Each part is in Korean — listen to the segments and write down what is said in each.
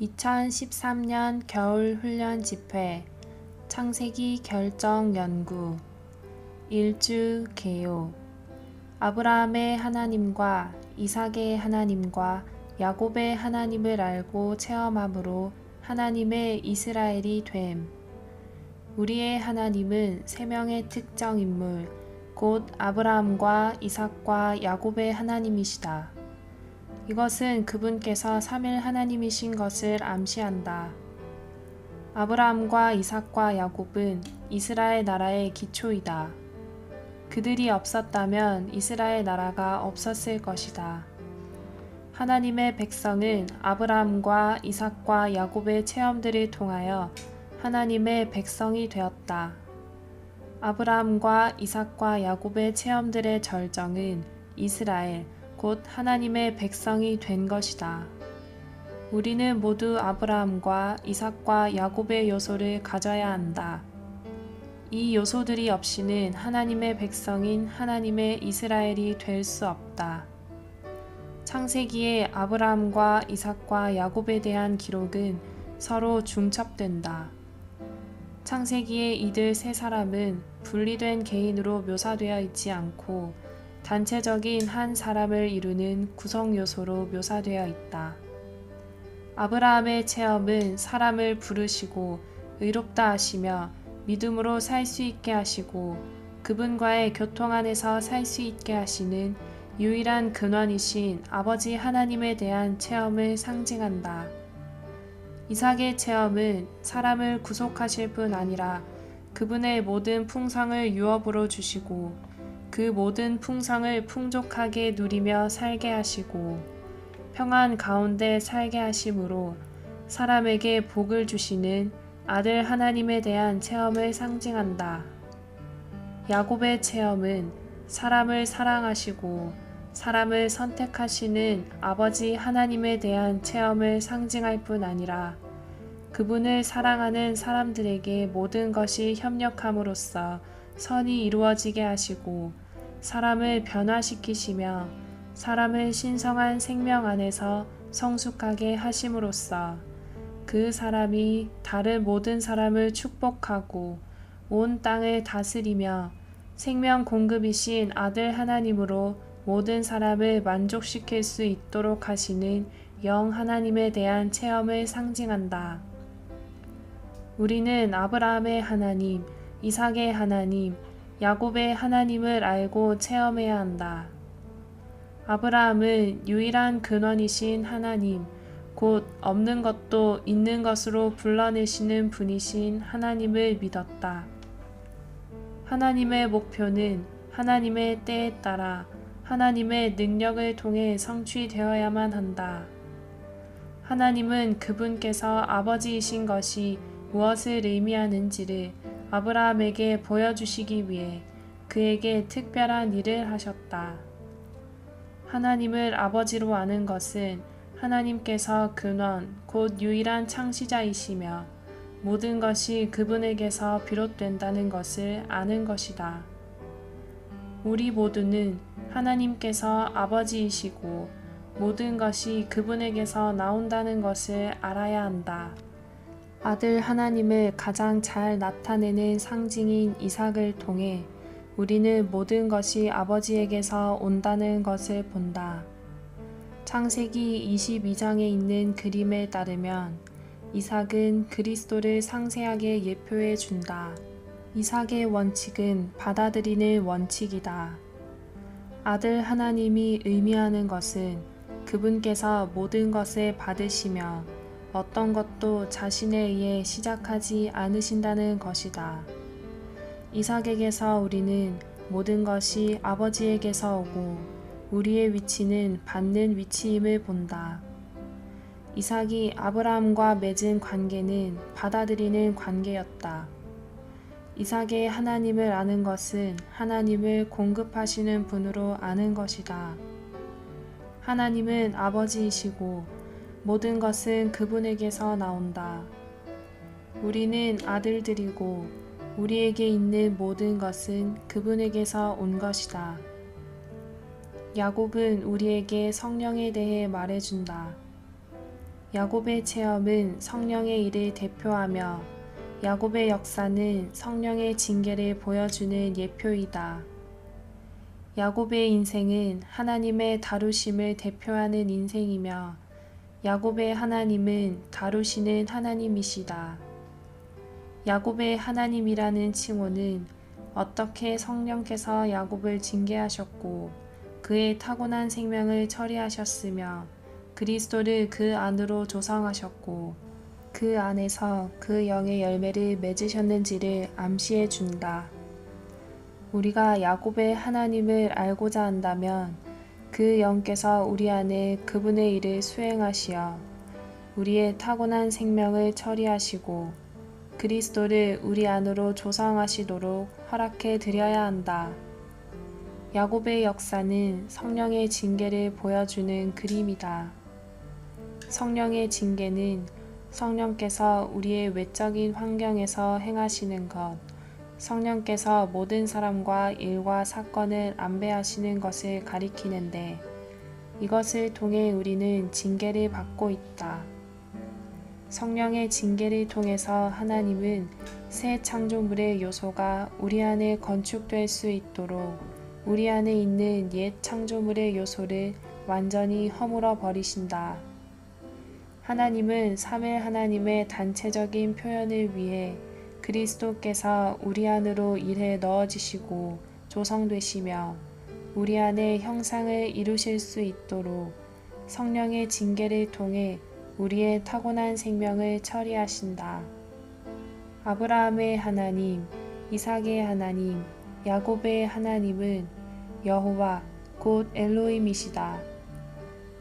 2013년 겨울 훈련 집회 창세기 결정 연구 1주 개요. 아브라함의 하나님과 이삭의 하나님과 야곱의 하나님을 알고 체험함으로 하나님의 이스라엘이 됨. 우리의 하나님은 세 명의 특정 인물, 곧 아브라함과 이삭과 야곱의 하나님이시다. 이것은 그분께서 삼일 하나님이신 것을 암시한다. 아브라함과 이삭과 야곱은 이스라엘 나라의 기초이다. 그들이 없었다면 이스라엘 나라가 없었을 것이다. 하나님의 백성은 아브라함과 이삭과 야곱의 체험들을 통하여 하나님의 백성이 되었다. 아브라함과 이삭과 야곱의 체험들의 절정은 이스라엘, 곧 하나님의 백성이 된 것이다. 우리는 모두 아브라함과 이삭과 야곱의 요소를 가져야 한다. 이 요소들이 없이는 하나님의 백성인 하나님의 이스라엘이 될 수 없다. 창세기의 아브라함과 이삭과 야곱에 대한 기록은 서로 중첩된다. 창세기의 이들 세 사람은 분리된 개인으로 묘사되어 있지 않고 단체적인 한 사람을 이루는 구성 요소로 묘사되어 있다. 아브라함의 체험은 사람을 부르시고 의롭다 하시며 믿음으로 살 수 있게 하시고 그분과의 교통 안에서 살 수 있게 하시는 유일한 근원이신 아버지 하나님에 대한 체험을 상징한다. 이삭의 체험은 사람을 구속하실 뿐 아니라 그분의 모든 풍성을 유업으로 주시고 그 모든 풍성을 풍족하게 누리며 살게 하시고 평안 가운데 살게 하심으로 사람에게 복을 주시는 아들 하나님에 대한 체험을 상징한다. 야곱의 체험은 사람을 사랑하시고 사람을 선택하시는 아버지 하나님에 대한 체험을 상징할 뿐 아니라 그분을 사랑하는 사람들에게 모든 것이 협력함으로써 선이 이루어지게 하시고 사람을 변화시키시며 사람을 신성한 생명 안에서 성숙하게 하심으로써 그 사람이 다른 모든 사람을 축복하고 온 땅을 다스리며 생명 공급이신 아들 하나님으로 모든 사람을 만족시킬 수 있도록 하시는 영 하나님에 대한 체험을 상징한다. 우리는 아브라함의 하나님, 이삭의 하나님, 야곱의 하나님을 알고 체험해야 한다. 아브라함은 유일한 근원이신 하나님, 곧 없는 것도 있는 것으로 불러내시는 분이신 하나님을 믿었다. 하나님의 목표는 하나님의 때에 따라 하나님의 능력을 통해 성취되어야만 한다. 하나님은 그분께서 아버지이신 것이 무엇을 의미하는지를 아브라함에게 보여주시기 위해 그에게 특별한 일을 하셨다. 하나님을 아버지로 아는 것은 하나님께서 근원, 곧 유일한 창시자이시며 모든 것이 그분에게서 비롯된다는 것을 아는 것이다. 우리 모두는 하나님께서 아버지이시고 모든 것이 그분에게서 나온다는 것을 알아야 한다. 아들 하나님을 가장 잘 나타내는 상징인 이삭을 통해 우리는 모든 것이 아버지에게서 온다는 것을 본다. 창세기 22장에 있는 그림에 따르면 이삭은 그리스도를 상세하게 예표해 준다. 이삭의 원칙은 받아들이는 원칙이다. 아들 하나님이 의미하는 것은 그분께서 모든 것을 받으시며 어떤 것도 자신에 의해 시작하지 않으신다는 것이다. 이삭에게서 우리는 모든 것이 아버지에게서 오고 우리의 위치는 받는 위치임을 본다. 이삭이 아브라함과 맺은 관계는 받아들이는 관계였다. 이삭의 하나님을 아는 것은 하나님을 공급하시는 분으로 아는 것이다. 하나님은 아버지이시고 모든 것은 그분에게서 나온다. 우리는 아들들이고 우리에게 있는 모든 것은 그분에게서 온 것이다. 야곱은 우리에게 성령에 대해 말해준다. 야곱의 체험은 성령의 일을 대표하며 야곱의 역사는 성령의 징계를 보여주는 예표이다. 야곱의 인생은 하나님의 다루심을 대표하는 인생이며 야곱의 하나님은 다루시는 하나님이시다. 야곱의 하나님이라는 칭호는 어떻게 성령께서 야곱을 징계하셨고 그의 타고난 생명을 처리하셨으며 그리스도를 그 안으로 조성하셨고 그 안에서 그 영의 열매를 맺으셨는지를 암시해 준다. 우리가 야곱의 하나님을 알고자 한다면 그 영께서 우리 안에 그분의 일을 수행하시어 우리의 타고난 생명을 처리하시고 그리스도를 우리 안으로 조성하시도록 허락해 드려야 한다. 야곱의 역사는 성령의 징계를 보여주는 그림이다. 성령의 징계는 성령께서 우리의 외적인 환경에서 행하시는 것, 성령께서 모든 사람과 일과 사건을 안배하시는 것을 가리키는데 이것을 통해 우리는 징계를 받고 있다. 성령의 징계를 통해서 하나님은 새 창조물의 요소가 우리 안에 건축될 수 있도록 우리 안에 있는 옛 창조물의 요소를 완전히 허물어 버리신다. 하나님은 삼위 하나님의 단체적인 표현을 위해 그리스도께서 우리 안으로 일해 넣어지시고 조성되시며 우리 안에 형상을 이루실 수 있도록 성령의 징계를 통해 우리의 타고난 생명을 처리하신다. 아브라함의 하나님, 이삭의 하나님, 야곱의 하나님은 여호와 곧 엘로힘이시다.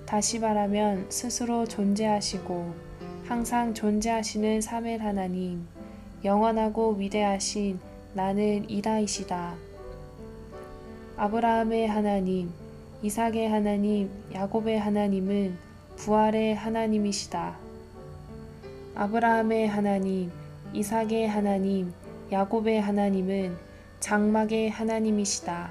다시 말하면 스스로 존재하시고 항상 존재하시는 삼위 하나님, 영원하고 위대하신 나는 이다이시다. 아브라함의 하나님, 이삭의 하나님, 야곱의 하나님은 부활의 하나님이시다. 아브라함의 하나님, 이삭의 하나님, 야곱의 하나님은 장막의 하나님이시다.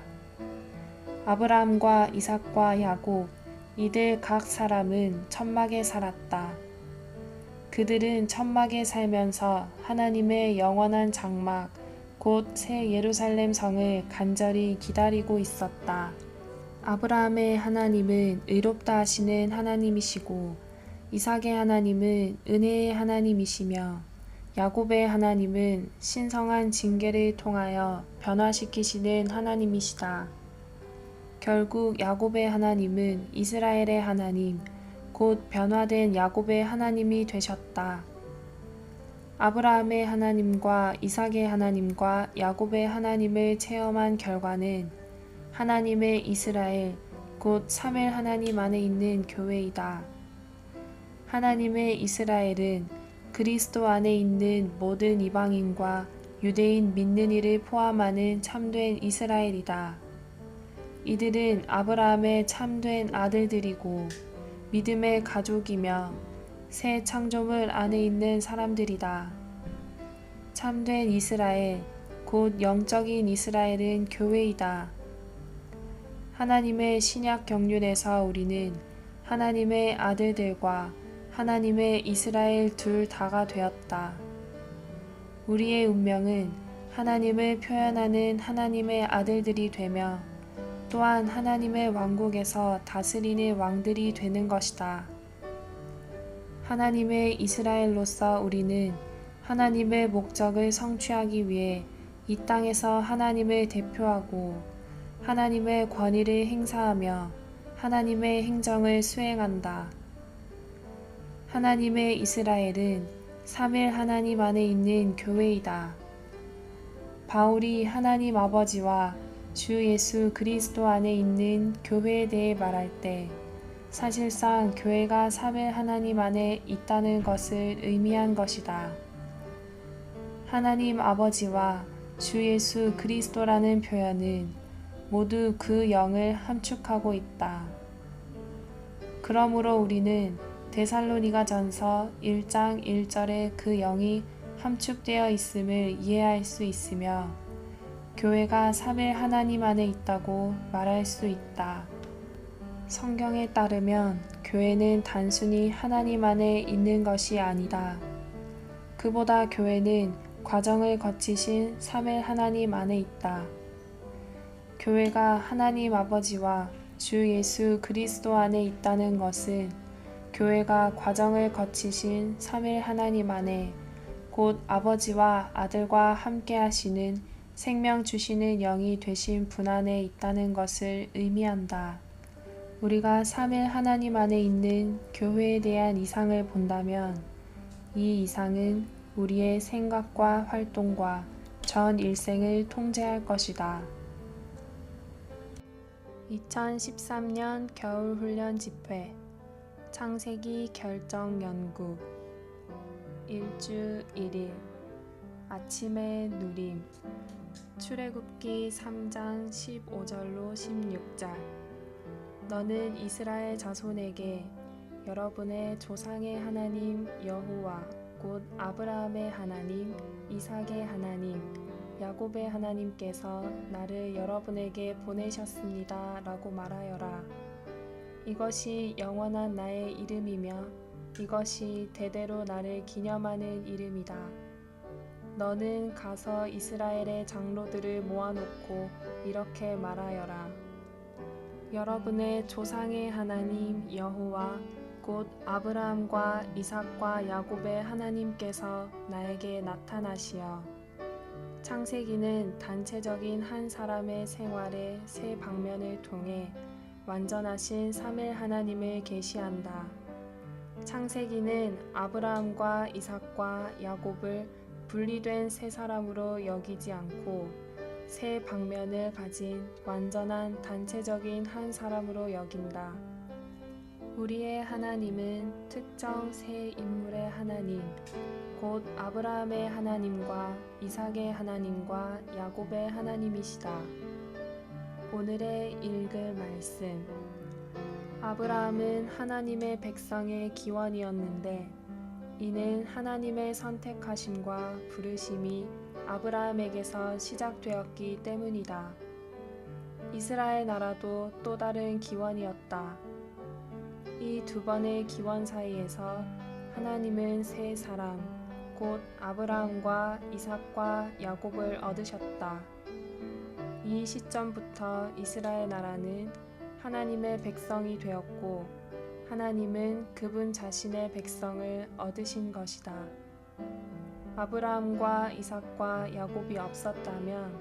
아브라함과 이삭과 야곱, 이들 각 사람은 천막에 살았다. 그들은 천막에 살면서 하나님의 영원한 장막, 곧 새 예루살렘 성을 간절히 기다리고 있었다. 아브라함의 하나님은 의롭다 하시는 하나님이시고 이삭의 하나님은 은혜의 하나님이시며 야곱의 하나님은 신성한 징계를 통하여 변화시키시는 하나님이시다. 결국 야곱의 하나님은 이스라엘의 하나님, 곧 변화된 야곱의 하나님이 되셨다. 아브라함의 하나님과 이삭의 하나님과 야곱의 하나님을 체험한 결과는 하나님의 이스라엘, 곧 삼위 하나님 안에 있는 교회이다. 하나님의 이스라엘은 그리스도 안에 있는 모든 이방인과 유대인 믿는 이를 포함하는 참된 이스라엘이다. 이들은 아브라함의 참된 아들들이고 믿음의 가족이며 새 창조물 안에 있는 사람들이다. 참된 이스라엘, 곧 영적인 이스라엘은 교회이다. 하나님의 신약 경륜에서 우리는 하나님의 아들들과 하나님의 이스라엘 둘 다가 되었다. 우리의 운명은 하나님을 표현하는 하나님의 아들들이 되며 또한 하나님의 왕국에서 다스리는 왕들이 되는 것이다. 하나님의 이스라엘로서 우리는 하나님의 목적을 성취하기 위해 이 땅에서 하나님을 대표하고 하나님의 권위를 행사하며 하나님의 행정을 수행한다. 하나님의 이스라엘은 삼위 하나님 안에 있는 교회이다. 바울이 하나님 아버지와 주 예수 그리스도 안에 있는 교회에 대해 말할 때 사실상 교회가 삼위 하나님 안에 있다는 것을 의미한 것이다. 하나님 아버지와 주 예수 그리스도라는 표현은 모두 그 영을 함축하고 있다. 그러므로 우리는 데살로니가전서 1장 1절에 그 영이 함축되어 있음을 이해할 수 있으며 교회가 삼위 하나님 안에 있다고 말할 수 있다. 성경에 따르면 교회는 단순히 하나님 안에 있는 것이 아니다. 그보다 교회는 과정을 거치신 삼위 하나님 안에 있다. 교회가 하나님 아버지와 주 예수 그리스도 안에 있다는 것은 교회가 과정을 거치신 삼위 하나님 안에 곧 아버지와 아들과 함께 하시는 생명 주시는 영이 되신 분 안에 있다는 것을 의미한다. 우리가 삼위 하나님 안에 있는 교회에 대한 이상을 본다면 이 이상은 우리의 생각과 활동과 전 일생을 통제할 것이다. 2013년 겨울훈련 집회 창세기 결정 연구 일주 1일 아침의 누림 출애굽기 3장 15절로 16절 너는 이스라엘 자손에게 여러분의 조상의 하나님 여호와 곧 아브라함의 하나님, 이삭의 하나님, 야곱의 하나님께서 나를 여러분에게 보내셨습니다. 라고 말하여라. 이것이 영원한 나의 이름이며 이것이 대대로 나를 기념하는 이름이다. 너는 가서 이스라엘의 장로들을 모아놓고 이렇게 말하여라. 여러분의 조상의 하나님 여호와 곧 아브라함과 이삭과 야곱의 하나님께서 나에게 나타나시어 창세기는 단체적인 한 사람의 생활의 세 방면을 통해 완전하신 삼위 하나님을 계시한다. 창세기는 아브라함과 이삭과 야곱을 분리된 세 사람으로 여기지 않고 세 방면을 가진 완전한 단체적인 한 사람으로 여긴다. 우리의 하나님은 특정 세 인물의 하나님, 곧 아브라함의 하나님과 이삭의 하나님과 야곱의 하나님이시다. 오늘의 읽을 말씀. 아브라함은 하나님의 백성의 기원이었는데 이는 하나님의 선택하심과 부르심이 아브라함에게서 시작되었기 때문이다. 이스라엘 나라도 또 다른 기원이었다. 이 두 번의 기원 사이에서 하나님은 세 사람, 곧 아브라함과 이삭과 야곱을 얻으셨다. 이 시점부터 이스라엘 나라는 하나님의 백성이 되었고 하나님은 그분 자신의 백성을 얻으신 것이다. 아브라함과 이삭과 야곱이 없었다면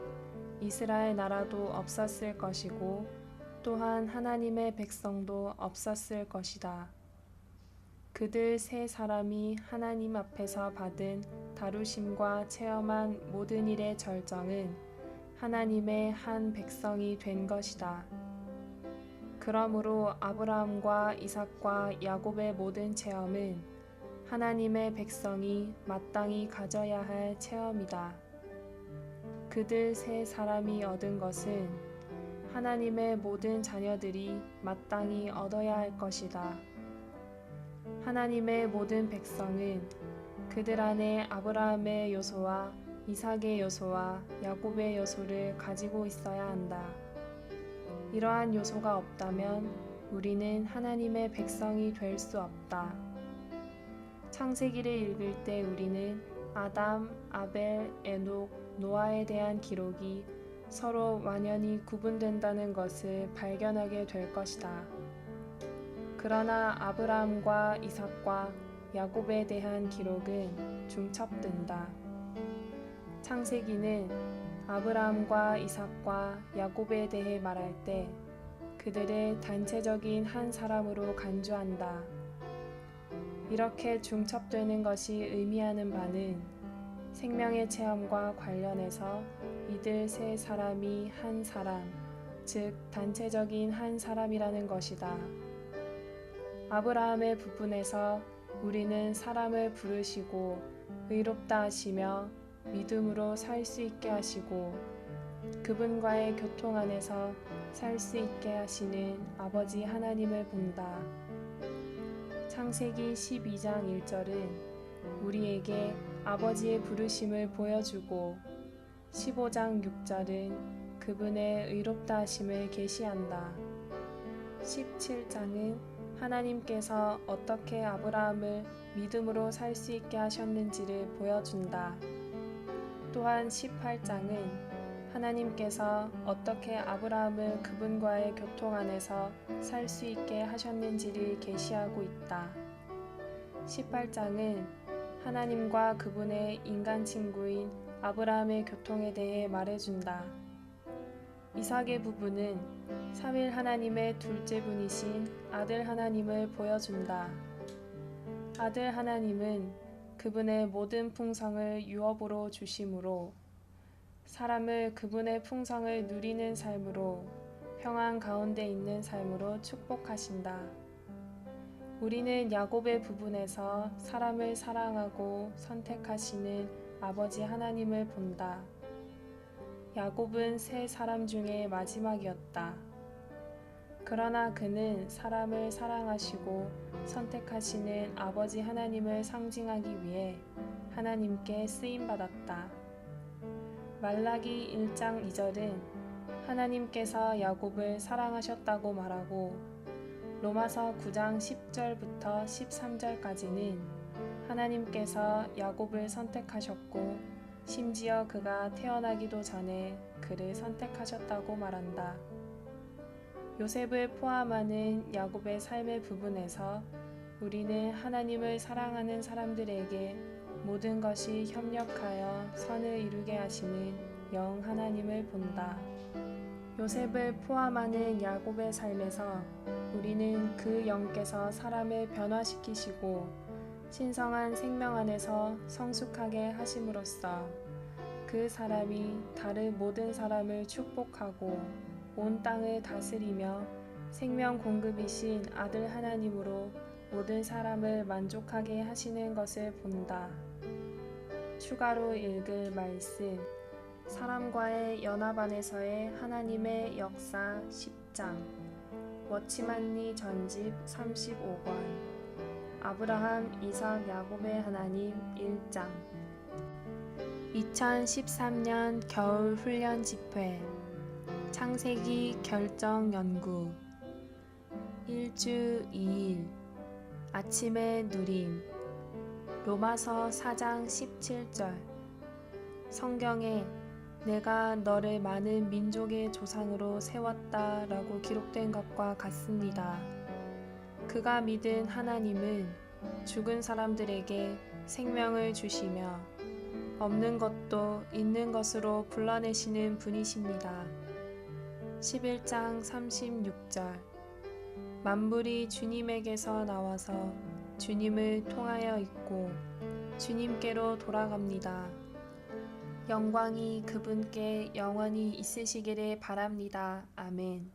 이스라엘 나라도 없었을 것이고 또한 하나님의 백성도 없었을 것이다. 그들 세 사람이 하나님 앞에서 받은 다루심과 체험한 모든 일의 절정은 하나님의 한 백성이 된 것이다. 그러므로 아브라함과 이삭과 야곱의 모든 체험은 하나님의 백성이 마땅히 가져야 할 체험이다. 그들 세 사람이 얻은 것은 하나님의 모든 자녀들이 마땅히 얻어야 할 것이다. 하나님의 모든 백성은 그들 안에 아브라함의 요소와 이삭의 요소와 야곱의 요소를 가지고 있어야 한다. 이러한 요소가 없다면 우리는 하나님의 백성이 될 수 없다. 창세기를 읽을 때 우리는 아담, 아벨, 에녹, 노아에 대한 기록이 서로 완연히 구분된다는 것을 발견하게 될 것이다. 그러나 아브라함과 이삭과 야곱에 대한 기록은 중첩된다. 창세기는 아브라함과 이삭과 야곱에 대해 말할 때 그들을 단체적인 한 사람으로 간주한다. 이렇게 중첩되는 것이 의미하는 바는 생명의 체험과 관련해서 이들 세 사람이 한 사람, 즉 단체적인 한 사람이라는 것이다. 아브라함의 부분에서 우리는 사람을 부르시고 의롭다 하시며 믿음으로 살 수 있게 하시고 그분과의 교통 안에서 살 수 있게 하시는 아버지 하나님을 본다. 창세기 12장 1절은 우리에게 아버지의 부르심을 보여주고 15장 6절은 그분의 의롭다 하심을 계시한다. 17장은 하나님께서 어떻게 아브라함을 믿음으로 살 수 있게 하셨는지를 보여준다. 또한 18장은 하나님께서 어떻게 아브라함을 그분과의 교통 안에서 살 수 있게 하셨는지를 계시하고 있다. 18장은 하나님과 그분의 인간 친구인 아브라함의 교통에 대해 말해준다. 이삭의 부부는 삼위 하나님의 둘째 분이신 아들 하나님을 보여준다. 아들 하나님은 그분의 모든 풍성을 유업으로 주심으로 사람을 그분의 풍성을 누리는 삶으로 평안 가운데 있는 삶으로 축복하신다. 우리는 야곱의 부분에서 사람을 사랑하고 선택하시는 아버지 하나님을 본다. 야곱은 세 사람 중에 마지막이었다. 그러나 그는 사람을 사랑하시고 선택하시는 아버지 하나님을 상징하기 위해 하나님께 쓰임받았다. 말라기 1장 2절은 하나님께서 야곱을 사랑하셨다고 말하고 로마서 9장 10절부터 13절까지는 하나님께서 야곱을 선택하셨고 심지어 그가 태어나기도 전에 그를 선택하셨다고 말한다. 요셉을 포함하는 야곱의 삶의 부분에서 우리는 하나님을 사랑하는 사람들에게 모든 것이 협력하여 선을 이루게 하시는 영 하나님을 본다. 요셉을 포함하는 야곱의 삶에서 우리는 그 영께서 사람을 변화시키시고 신성한 생명 안에서 성숙하게 하심으로써 그 사람이 다른 모든 사람을 축복하고 온 땅을 다스리며 생명 공급이신 아들 하나님으로 모든 사람을 만족하게 하시는 것을 본다. 추가로 읽을 말씀 사람과의 연합 안에서의 하나님의 역사 10장 워치만리 전집 35권 아브라함, 이삭, 야곱의 하나님 1장 2013년 겨울 훈련 집회 창세기 결정 연구 1주 2일 아침의 누림 로마서 4장 17절 성경에 내가 너를 많은 민족의 조상으로 세웠다 라고 기록된 것과 같습니다. 그가 믿은 하나님은 죽은 사람들에게 생명을 주시며 없는 것도 있는 것으로 불러내시는 분이십니다. 11장 36절 만물이 주님에게서 나와서 주님을 통하여 있고 주님께로 돌아갑니다. 영광이 그분께 영원히 있으시기를 바랍니다. 아멘.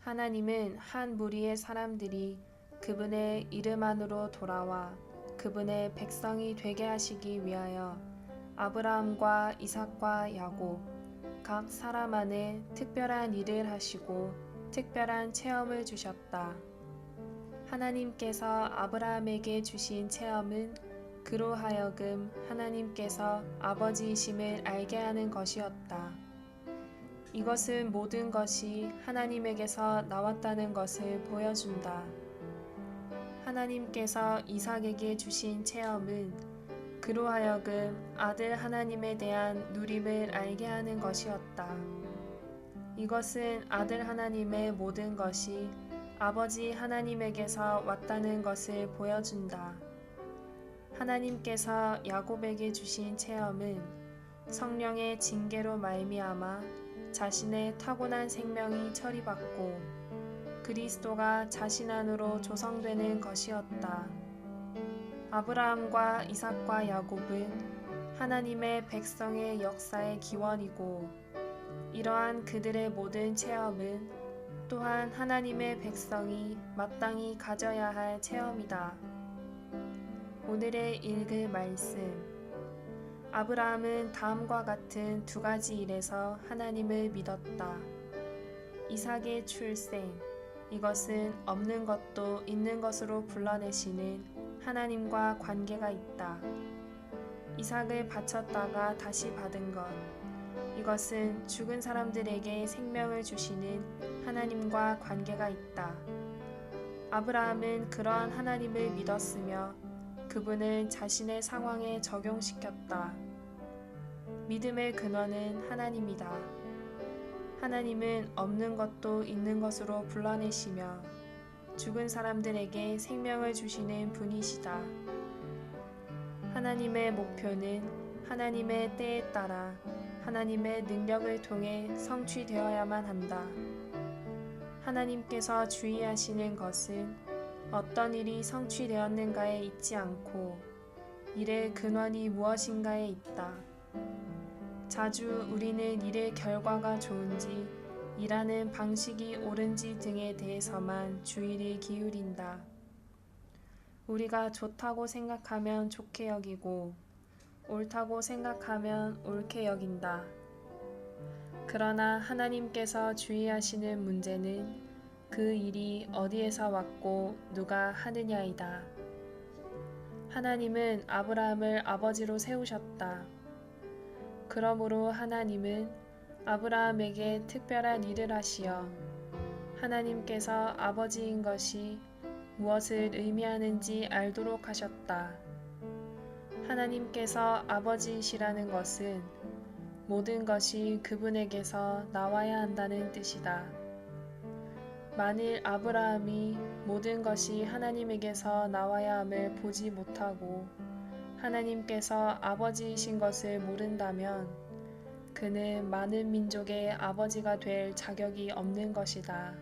하나님은 한 무리의 사람들이 그분의 이름 안으로 돌아와 그분의 백성이 되게 하시기 위하여 아브라함과 이삭과 야곱 각 사람 안에 특별한 일을 하시고 특별한 체험을 주셨다. 하나님께서 아브라함에게 주신 체험은 그로 하여금 하나님께서 아버지이심을 알게 하는 것이었다. 이것은 모든 것이 하나님에게서 나왔다는 것을 보여준다. 하나님께서 이삭에게 주신 체험은 그로 하여금 아들 하나님에 대한 누림을 알게 하는 것이었다. 이것은 아들 하나님의 모든 것이 아버지 하나님에게서 왔다는 것을 보여준다. 하나님께서 야곱에게 주신 체험은 성령의 징계로 말미암아 자신의 타고난 생명이 처리받고 그리스도가 자신 안으로 조성되는 것이었다. 아브라함과 이삭과 야곱은 하나님의 백성의 역사의 기원이고 이러한 그들의 모든 체험은 또한 하나님의 백성이 마땅히 가져야 할 체험이다. 오늘의 읽을 말씀 아브라함은 다음과 같은 두 가지 일에서 하나님을 믿었다. 이삭의 출생 이것은 없는 것도 있는 것으로 불러내시는 하나님과 관계가 있다. 이삭을 바쳤다가 다시 받은 것 이것은 죽은 사람들에게 생명을 주시는 하나님과 관계가 있다. 아브라함은 그러한 하나님을 믿었으며 그분은 자신의 상황에 적용시켰다. 믿음의 근원은 하나님이다. 하나님은 없는 것도 있는 것으로 불러내시며 죽은 사람들에게 생명을 주시는 분이시다. 하나님의 목표는 하나님의 때에 따라 하나님의 능력을 통해 성취되어야만 한다. 하나님께서 주의하시는 것은 어떤 일이 성취되었는가에 있지 않고 일의 근원이 무엇인가에 있다. 자주 우리는 일의 결과가 좋은지 일하는 방식이 옳은지 등에 대해서만 주의를 기울인다. 우리가 좋다고 생각하면 좋게 여기고 옳다고 생각하면 옳게 여긴다. 그러나 하나님께서 주의하시는 문제는 그 일이 어디에서 왔고 누가 하느냐이다. 하나님은 아브라함을 아버지로 세우셨다. 그러므로 하나님은 아브라함에게 특별한 일을 하시어 하나님께서 아버지인 것이 무엇을 의미하는지 알도록 하셨다. 하나님께서 아버지이시라는 것은 모든 것이 그분에게서 나와야 한다는 뜻이다. 만일 아브라함이 모든 것이 하나님에게서 나와야 함을 보지 못하고 하나님께서 아버지이신 것을 모른다면 그는 많은 민족의 아버지가 될 자격이 없는 것이다.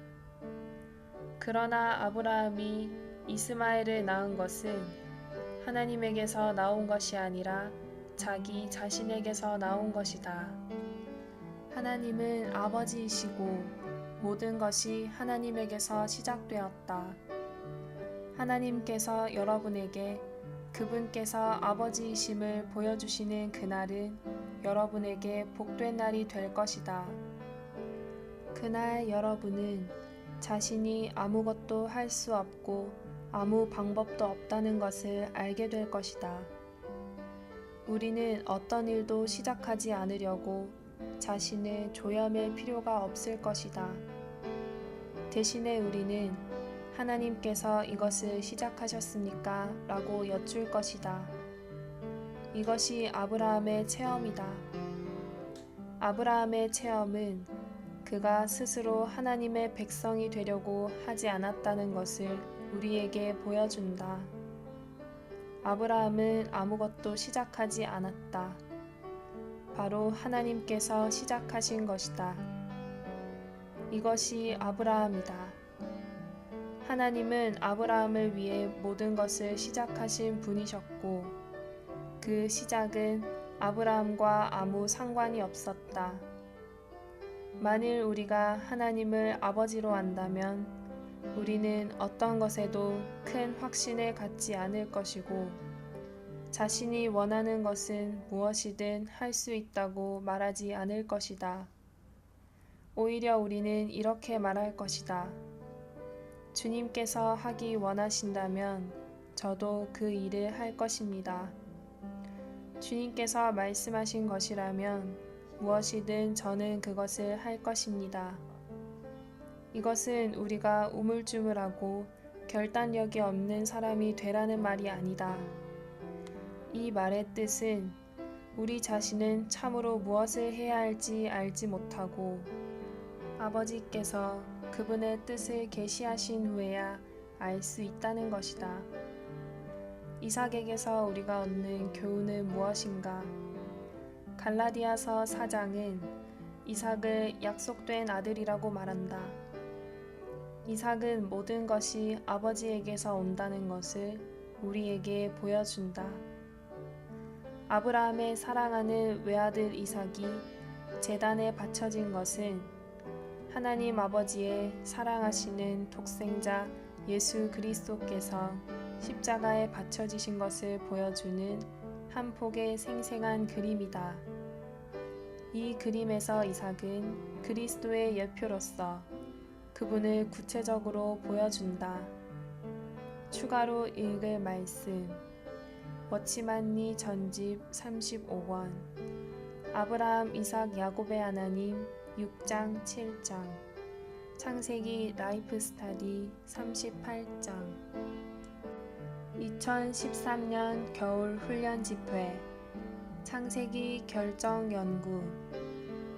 그러나 아브라함이 이스마엘을 낳은 것은 하나님에게서 나온 것이 아니라 자기 자신에게서 나온 것이다. 하나님은 아버지이시고 모든 것이 하나님에게서 시작되었다. 하나님께서 여러분에게 그분께서 아버지이심을 보여주시는 그날은 여러분에게 복된 날이 될 것이다. 그날 여러분은 자신이 아무것도 할 수 없고 아무 방법도 없다는 것을 알게 될 것이다. 우리는 어떤 일도 시작하지 않으려고 자신을 조여맬 필요가 없을 것이다. 대신에 우리는 하나님께서 이것을 시작하셨습니까? 라고 여쭐 것이다. 이것이 아브라함의 체험이다. 아브라함의 체험은 그가 스스로 하나님의 백성이 되려고 하지 않았다는 것을 우리에게 보여준다. 아브라함은 아무것도 시작하지 않았다. 바로 하나님께서 시작하신 것이다. 이것이 아브라함이다. 하나님은 아브라함을 위해 모든 것을 시작하신 분이셨고 그 시작은 아브라함과 아무 상관이 없었다. 만일 우리가 하나님을 아버지로 안다면 우리는 어떤 것에도 큰 확신을 갖지 않을 것이고 자신이 원하는 것은 무엇이든 할 수 있다고 말하지 않을 것이다. 오히려 우리는 이렇게 말할 것이다. 주님께서 하기 원하신다면 저도 그 일을 할 것입니다. 주님께서 말씀하신 것이라면 무엇이든 저는 그것을 할 것입니다. 이것은 우리가 우물쭈물하고 결단력이 없는 사람이 되라는 말이 아니다. 이 말의 뜻은 우리 자신은 참으로 무엇을 해야 할지 알지 못하고 아버지께서 그분의 뜻을 계시하신 후에야 알 수 있다는 것이다. 이삭에게서 우리가 얻는 교훈은 무엇인가? 갈라디아서 4장은 이삭을 약속된 아들이라고 말한다. 이삭은 모든 것이 아버지에게서 온다는 것을 우리에게 보여준다. 아브라함의 사랑하는 외아들 이삭이 제단에 바쳐진 것은 하나님 아버지의 사랑하시는 독생자 예수 그리스도께서 십자가에 바쳐지신 것을 보여주는 한 폭의 생생한 그림이다. 이 그림에서 이삭은 그리스도의 예표로서 그분을 구체적으로 보여준다. 추가로 읽을 말씀 워치만니 전집 35권 아브라함 이삭 야곱의 하나님 6장 7장 창세기 라이프 스타디 38장 2013년 겨울 훈련 집회 창세기 결정 연구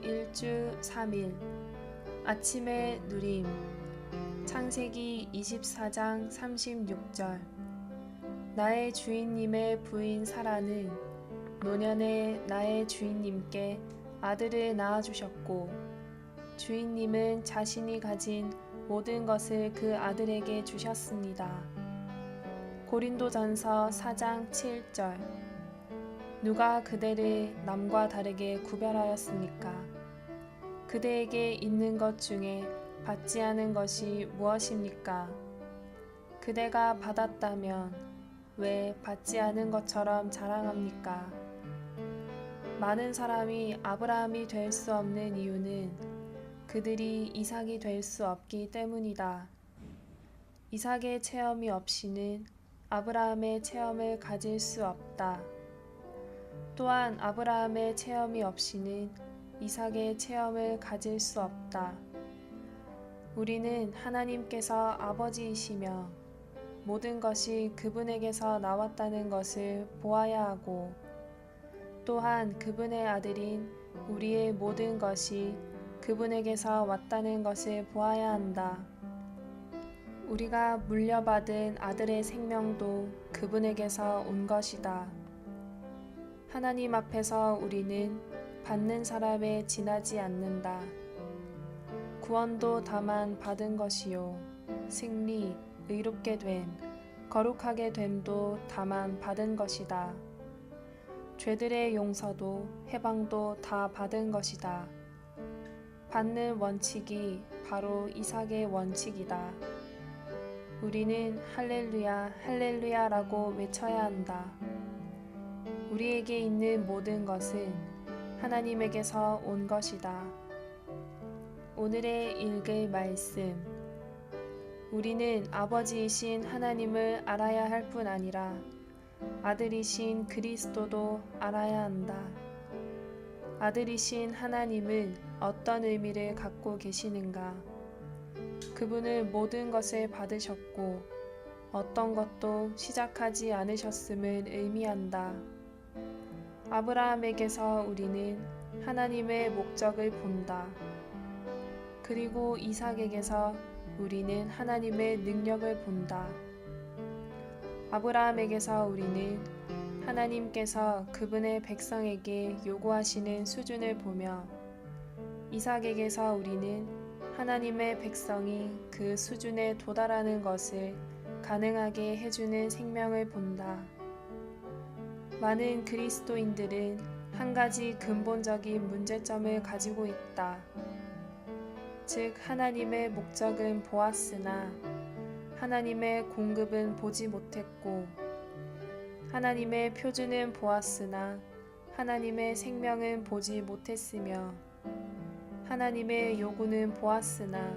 1주 3일 아침의 누림 창세기 24장 36절 나의 주인님의 부인 사라는 노년에 나의 주인님께 아들을 낳아주셨고 주인님은 자신이 가진 모든 것을 그 아들에게 주셨습니다. 고린도전서 4장 7절 누가 그대를 남과 다르게 구별하였습니까? 그대에게 있는 것 중에 받지 않은 것이 무엇입니까? 그대가 받았다면 왜 받지 않은 것처럼 자랑합니까? 많은 사람이 아브라함이 될 수 없는 이유는 그들이 이삭이 될 수 없기 때문이다. 이삭의 체험이 없이는 아브라함의 체험을 가질 수 없다. 또한 아브라함의 체험이 없이는 이삭의 체험을 가질 수 없다. 우리는 하나님께서 아버지이시며 모든 것이 그분에게서 나왔다는 것을 보아야 하고 또한 그분의 아들인 우리의 모든 것이 그분에게서 왔다는 것을 보아야 한다. 우리가 물려받은 아들의 생명도 그분에게서 온 것이다. 하나님 앞에서 우리는 받는 사람에 지나지 않는다. 구원도 다만 받은 것이요 승리, 의롭게 됨, 거룩하게 됨도 다만 받은 것이다. 죄들의 용서도 해방도 다 받은 것이다. 받는 원칙이 바로 이삭의 원칙이다. 우리는 할렐루야, 할렐루야라고 외쳐야 한다. 우리에게 있는 모든 것은 하나님에게서 온 것이다. 오늘의 읽을 말씀. 우리는 아버지이신 하나님을 알아야 할 뿐 아니라 아들이신 그리스도도 알아야 한다. 아들이신 하나님은 어떤 의미를 갖고 계시는가? 그분은 모든 것을 받으셨고 어떤 것도 시작하지 않으셨음을 의미한다. 아브라함에게서 우리는 하나님의 목적을 본다. 그리고 이삭에게서 우리는 하나님의 능력을 본다. 아브라함에게서 우리는 하나님께서 그분의 백성에게 요구하시는 수준을 보며 이삭에게서 우리는 하나님의 백성이 그 수준에 도달하는 것을 가능하게 해주는 생명을 본다. 많은 그리스도인들은 한 가지 근본적인 문제점을 가지고 있다. 즉 하나님의 목적은 보았으나 하나님의 공급은 보지 못했고 하나님의 표준은 보았으나 하나님의 생명은 보지 못했으며 하나님의 요구는 보았으나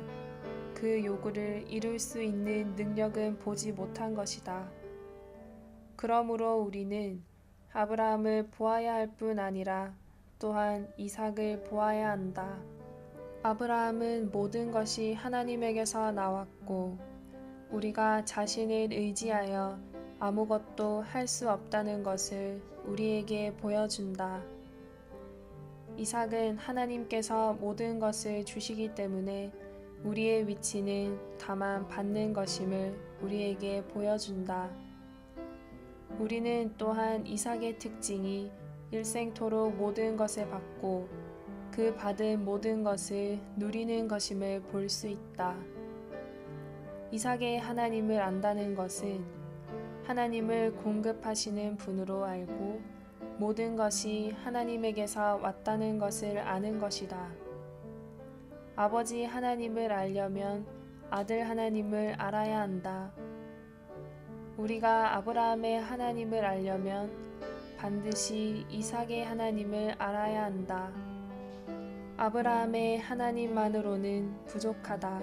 그 요구를 이룰 수 있는 능력은 보지 못한 것이다. 그러므로 우리는 아브라함을 보아야 할 뿐 아니라 또한 이삭을 보아야 한다. 아브라함은 모든 것이 하나님에게서 나왔고 우리가 자신을 의지하여 아무것도 할 수 없다는 것을 우리에게 보여준다. 이삭은 하나님께서 모든 것을 주시기 때문에 우리의 위치는 다만 받는 것임을 우리에게 보여준다. 우리는 또한 이삭의 특징이 일생토록 모든 것을 받고 그 받은 모든 것을 누리는 것임을 볼 수 있다. 이삭의 하나님을 안다는 것은 하나님을 공급하시는 분으로 알고 모든 것이 하나님에게서 왔다는 것을 아는 것이다. 아버지 하나님을 알려면 아들 하나님을 알아야 한다. 우리가 아브라함의 하나님을 알려면 반드시 이삭의 하나님을 알아야 한다. 아브라함의 하나님만으로는 부족하다.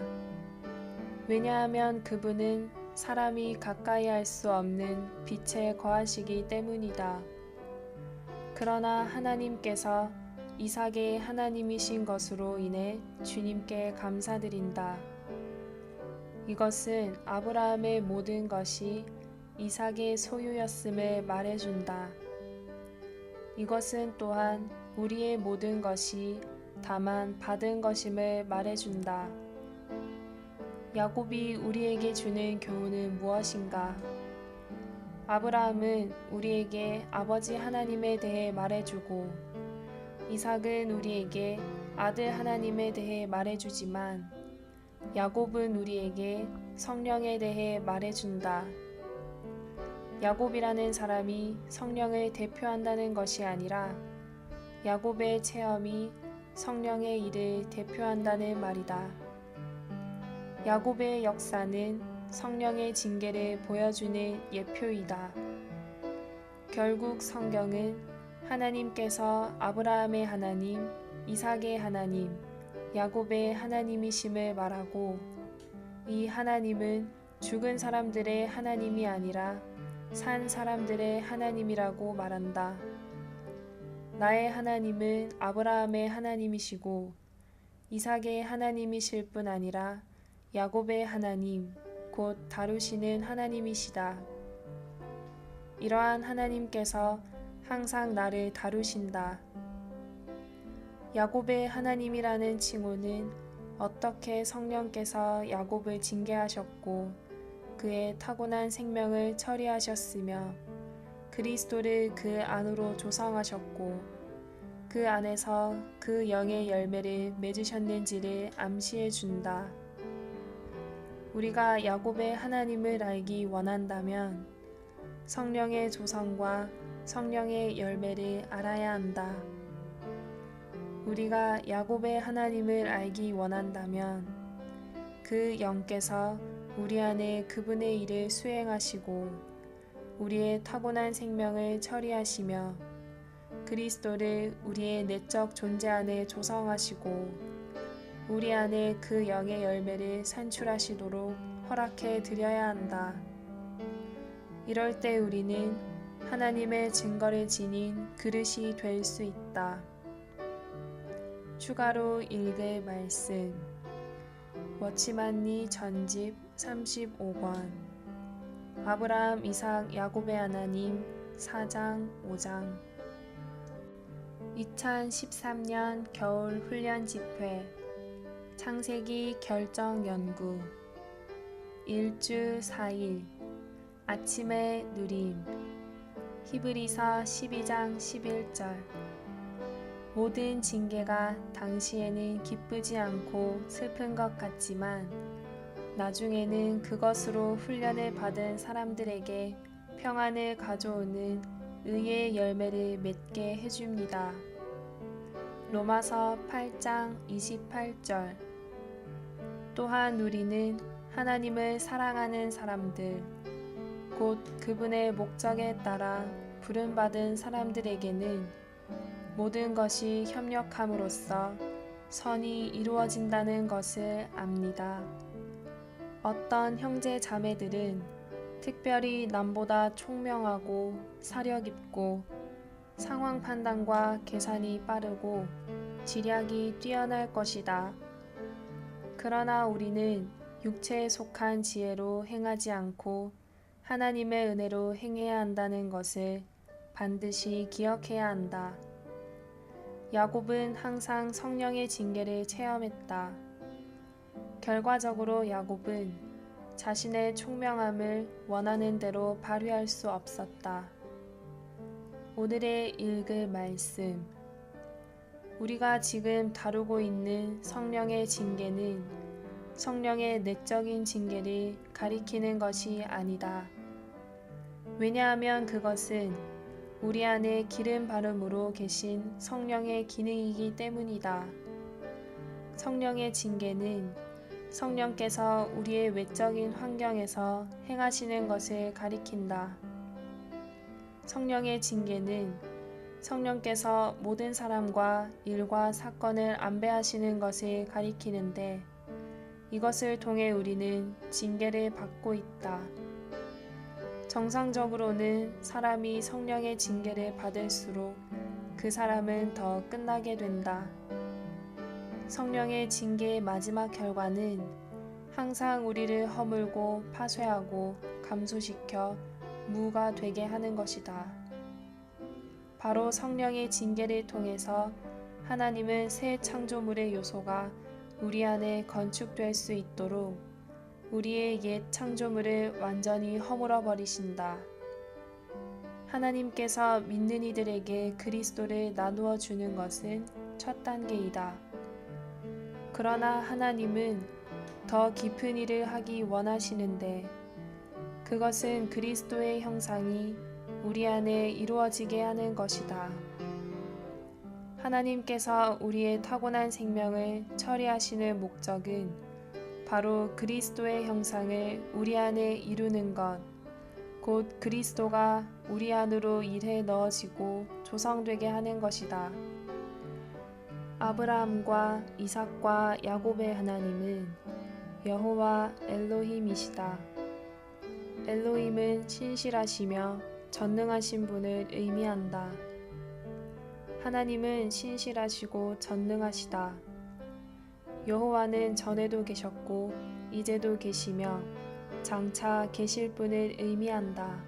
왜냐하면 그분은 사람이 가까이 할 수 없는 빛에 거하시기 때문이다. 그러나 하나님께서 이삭의 하나님이신 것으로 인해 주님께 감사드린다. 이것은 아브라함의 모든 것이 이삭의 소유였음을 말해준다. 이것은 또한 우리의 모든 것이 다만 받은 것임을 말해준다. 야곱이 우리에게 주는 교훈은 무엇인가? 아브라함은 우리에게 아버지 하나님에 대해 말해주고 이삭은 우리에게 아들 하나님에 대해 말해주지만 야곱은 우리에게 성령에 대해 말해준다. 야곱이라는 사람이 성령을 대표한다는 것이 아니라 야곱의 체험이 성령의 일을 대표한다는 말이다. 야곱의 역사는 성령의 징계를 보여주는 예표이다. 결국 성경은 하나님께서 아브라함의 하나님, 이삭의 하나님, 야곱의 하나님이심을 말하고 이 하나님은 죽은 사람들의 하나님이 아니라 산 사람들의 하나님이라고 말한다. 나의 하나님은 아브라함의 하나님이시고 이삭의 하나님이실 뿐 아니라 야곱의 하나님, 곧 다루시는 하나님이시다. 이러한 하나님께서 항상 나를 다루신다. 야곱의 하나님이라는 칭호는 어떻게 성령께서 야곱을 징계하셨고 그의 타고난 생명을 처리하셨으며 그리스도를 그 안으로 조성하셨고 그 안에서 그 영의 열매를 맺으셨는지를 암시해 준다. 우리가 야곱의 하나님을 알기 원한다면 성령의 조성과 성령의 열매를 알아야 한다. 우리가 야곱의 하나님을 알기 원한다면 그 영께서 우리 안에 그분의 일을 수행하시고 우리의 타고난 생명을 처리하시며 그리스도를 우리의 내적 존재 안에 조성하시고 우리 안에 그 영의 열매를 산출하시도록 허락해 드려야 한다. 이럴 때 우리는 하나님의 증거를 지닌 그릇이 될 수 있다. 추가로 읽을 말씀 워치만니 전집 35권 아브라함, 이삭, 야곱의 하나님 4장, 5장 2013년 겨울 훈련 집회 창세기 결정 연구 1주 4일 아침의 누림 히브리서 12장 11절 모든 징계가 당시에는 기쁘지 않고 슬픈 것 같지만 나중에는 그것으로 훈련을 받은 사람들에게 평안을 가져오는 의의 열매를 맺게 해줍니다. 로마서 8장 28절 또한 우리는 하나님을 사랑하는 사람들 곧 그분의 목적에 따라 부름받은 사람들에게는 모든 것이 협력함으로써 선이 이루어진다는 것을 압니다. 어떤 형제 자매들은 특별히 남보다 총명하고 사려 깊고 상황 판단과 계산이 빠르고 지략이 뛰어날 것이다. 그러나 우리는 육체에 속한 지혜로 행하지 않고 하나님의 은혜로 행해야 한다는 것을 반드시 기억해야 한다. 야곱은 항상 성령의 징계를 체험했다. 결과적으로 야곱은 자신의 총명함을 원하는 대로 발휘할 수 없었다. 오늘의 읽을 말씀 우리가 지금 다루고 있는 성령의 징계는 성령의 내적인 징계를 가리키는 것이 아니다. 왜냐하면 그것은 우리 안에 기름 바름으로 계신 성령의 기능이기 때문이다. 성령의 징계는 성령께서 우리의 외적인 환경에서 행하시는 것을 가리킨다. 성령의 징계는 성령께서 모든 사람과 일과 사건을 안배하시는 것을 가리키는데 이것을 통해 우리는 징계를 받고 있다. 정상적으로는 사람이 성령의 징계를 받을수록 그 사람은 더 끝나게 된다. 성령의 징계의 마지막 결과는 항상 우리를 허물고 파쇄하고 감소시켜 무가 되게 하는 것이다. 바로 성령의 징계를 통해서 하나님은 새 창조물의 요소가 우리 안에 건축될 수 있도록 우리의 옛 창조물을 완전히 허물어 버리신다. 하나님께서 믿는 이들에게 그리스도를 나누어 주는 것은 첫 단계이다. 그러나 하나님은 더 깊은 일을 하기 원하시는데 그것은 그리스도의 형상이 우리 안에 이루어지게 하는 것이다. 하나님께서 우리의 타고난 생명을 처리하시는 목적은 바로 그리스도의 형상을 우리 안에 이루는 것, 곧 그리스도가 우리 안으로 일해 넣어지고 조성되게 하는 것이다. 아브라함과 이삭과 야곱의 하나님은 여호와 엘로힘이시다. 엘로힘은 신실하시며 전능하신 분을 의미한다. 하나님은 신실하시고 전능하시다. 여호와는 전에도 계셨고 이제도 계시며 장차 계실 분을 의미한다.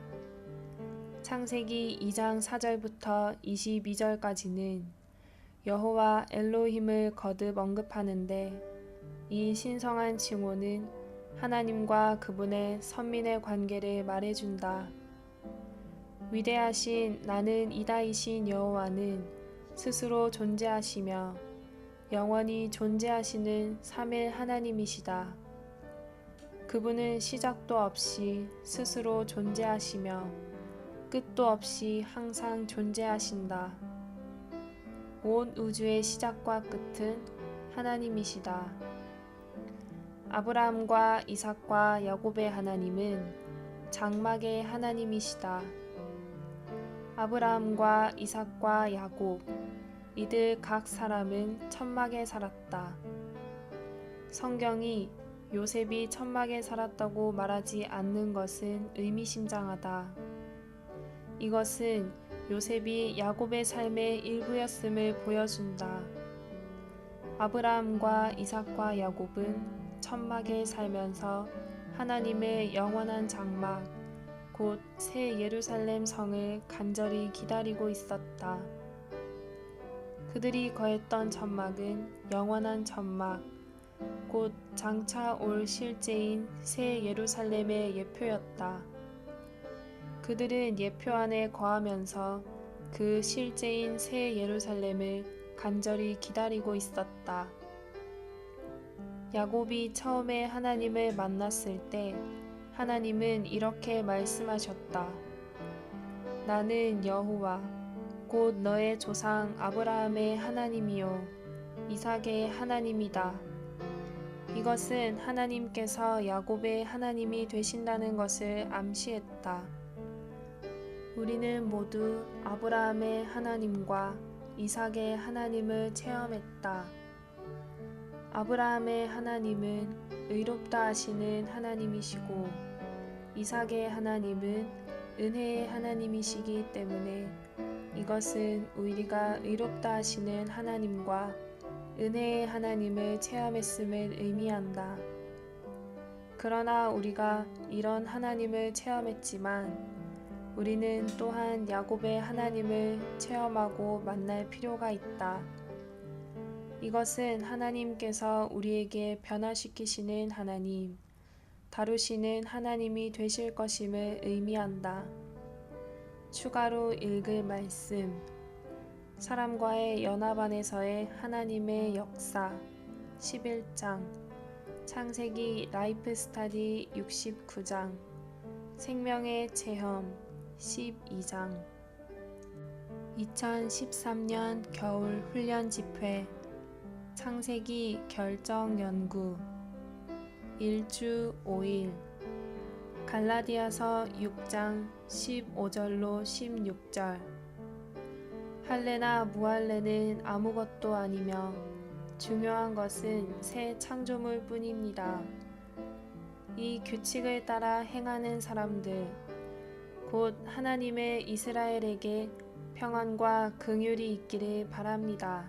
창세기 2장 4절부터 22절까지는 여호와 엘로힘을 거듭 언급하는데 이 신성한 칭호는 하나님과 그분의 선민의 관계를 말해준다. 위대하신 나는 이다이신 여호와는 스스로 존재하시며 영원히 존재하시는 삼일 하나님이시다. 그분은 시작도 없이 스스로 존재하시며 끝도 없이 항상 존재하신다. 온 우주의 시작과 끝은 하나님이시다. 아브라함과 이삭과 야곱의 하나님은 장막의 하나님이시다. 아브라함과 이삭과 야곱, 이들 각 사람은 천막에 살았다. 성경이 요셉이 천막에 살았다고 말하지 않는 것은 의미심장하다. 이것은 요셉이 야곱의 삶의 일부였음을 보여준다. 아브라함과 이삭과 야곱은 천막에 살면서 하나님의 영원한 장막, 곧 새 예루살렘 성을 간절히 기다리고 있었다. 그들이 거했던 천막은 영원한 천막, 곧 장차 올 실제인 새 예루살렘의 예표였다. 그들은 예표 안에 거하면서 그 실제인 새 예루살렘을 간절히 기다리고 있었다. 야곱이 처음에 하나님을 만났을 때 하나님은 이렇게 말씀하셨다. 나는 여호와 곧 너의 조상 아브라함의 하나님이요 이삭의 하나님이다. 이것은 하나님께서 야곱의 하나님이 되신다는 것을 암시했다. 우리는 모두 아브라함의 하나님과 이삭의 하나님을 체험했다. 아브라함의 하나님은 의롭다 하시는 하나님이시고 이삭의 하나님은 은혜의 하나님이시기 때문에 이것은 우리가 의롭다 하시는 하나님과 은혜의 하나님을 체험했음을 의미한다. 그러나 우리가 이런 하나님을 체험했지만 우리는 또한 야곱의 하나님을 체험하고 만날 필요가 있다. 이것은 하나님께서 우리에게 변화시키시는 하나님, 다루시는 하나님이 되실 것임을 의미한다. 추가로 읽을 말씀, 사람과의 연합 안에서의 하나님의 역사 11장, 창세기 라이프 스타디 69장, 생명의 체험 12장. 2013년 겨울 훈련 집회 창세기 결정 연구 1주 5일 갈라디아서 6장 15절로 16절. 할례나 무할례는 아무것도 아니며 중요한 것은 새 창조물 뿐입니다. 이 규칙을 따라 행하는 사람들, 곧 하나님의 이스라엘에게 평안과 긍휼이 있기를 바랍니다.